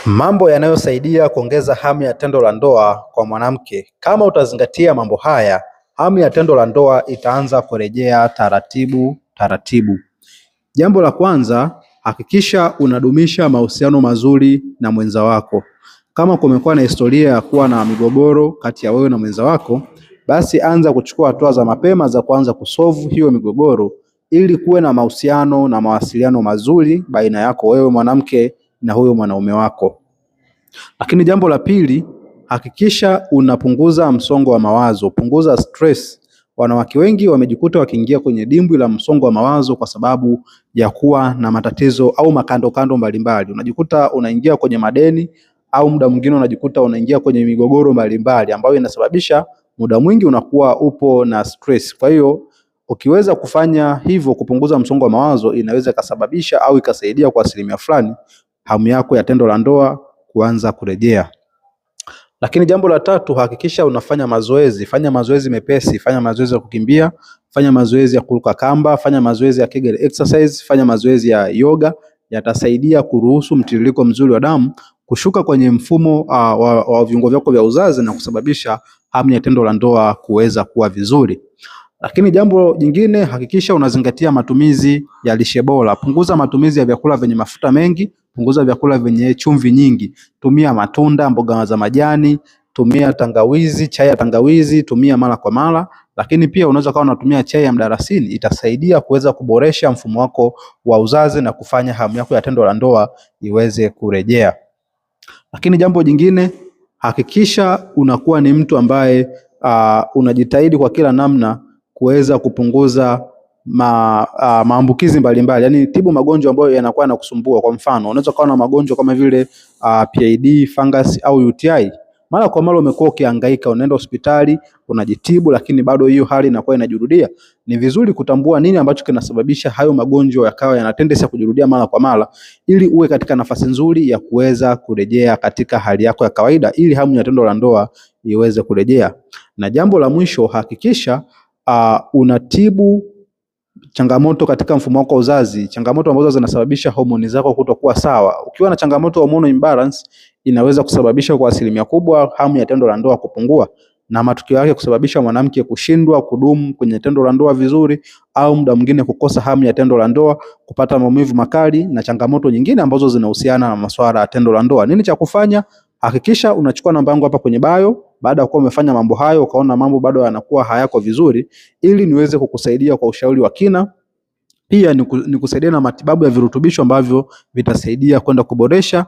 Mambo yanayosaidia kuongeza hamu ya tendo la ndoa kwa mwanamke. Kama utazingatia mambo haya, hamu ya tendo la ndoa itaanza kurejea taratibu taratibu. Jambo la kwanza, hakikisha unadumisha mahusiano mazuri na mwenza wako. Kama kumekuwa na historia ya kuwa na migogoro kati ya wewe na mwenza wako, basi anza kuchukua hatua za mapema za kuanza kusolve hiyo migogoro, ili kuwe na mahusiano na mawasiliano mazuri baina yako wewe mwanamke na huyo mwanaume wako. Lakini jambo la pili, hakikisha unapunguza msongo wa mawazo, punguza stress. Wanawake wengi wamejikuta wakiingia kwenye dimbwi la msongo wa mawazo kwa sababu ya kuwa na matatizo au makando mbalimbali. Unajikuta unaingia kwenye madeni au muda mwingine unajikuta unaingia kwenye migogoro mbalimbali ambayo inasababisha muda mwingi unakuwa upo na stress. Kwa hiyo ukiweza kufanya hivyo, kupunguza msongo wa mawazo, inaweza ikasababisha au ikasaidia kwa asilimia fulani hamu yako ya tendo la ndoa kuanza kurejea. Lakini jambo la tatu, hakikisha unafanya mazoezi. Fanya mazoezi mepesi, fanya mazoezi ya kukimbia, fanya mazoezi ya kuruka kamba, fanya mazoezi ya Kegel exercise, fanya mazoezi ya yoga. Yatasaidia kuruhusu mtiririko mzuri wa damu kushuka kwenye mfumo wa viungo vyako vya uzazi na kusababisha hamu ya tendo la ndoa kuweza kuwa vizuri. Lakini jambo jingine, hakikisha unazingatia matumizi ya lishe bora. Punguza matumizi ya vyakula vyenye mafuta mengi, punguza vyakula vyenye chumvi nyingi. Tumia matunda, mboga za majani, tumia tangawizi, chai ya tangawizi, tumia mara kwa mara. Lakini pia unaweza kuwa unatumia chai ya mdalasini, itasaidia kuweza kuboresha mfumo wako wa uzazi na kufanya hamu yako ya tendo la ndoa iweze kurejea. Lakini jambo jingine, hakikisha unakuwa ni mtu ambaye unajitahidi kwa kila namna kuweza kupunguza maambukizi mbalimbali, yani tibu magonjwa ambayo yanakuwa yanakusumbua. Kwa mfano, unaweza kuwa na magonjwa kama vile PID, fungus au UTI. Mara kwa mara umekuwa ukihangaika, unaenda hospitali, unajitibu, lakini bado hiyo hali inakuwa inajirudia. Ni vizuri kutambua nini ambacho kinasababisha hayo magonjwa yakawa yana tendency ya kujirudia mara kwa mara, ili uwe katika nafasi nzuri ya kuweza kurejea katika hali yako ya kawaida, ili hamu ya tendo la ndoa iweze kurejea. Na jambo la mwisho, hakikisha unatibu changamoto katika mfumo wako wa uzazi, changamoto ambazo zinasababisha homoni zako kutokuwa sawa. Ukiwa na changamoto hormonal imbalance, inaweza kusababisha kwa asilimia kubwa hamu ya tendo la ndoa kupungua, na matukio yake kusababisha mwanamke kushindwa kudumu kwenye tendo la ndoa vizuri, au muda mwingine kukosa hamu ya tendo la ndoa, kupata maumivu makali na changamoto nyingine ambazo zinahusiana na masuala ya tendo la ndoa. Nini cha kufanya? Hakikisha unachukua namba yangu hapa kwenye bio. Baada ya kuwa umefanya mambo hayo, ukaona mambo bado yanakuwa hayako vizuri, ili niweze kukusaidia kwa ushauri wa kina. Pia nikusaidia na matibabu ya virutubisho ambavyo vitasaidia kwenda kuboresha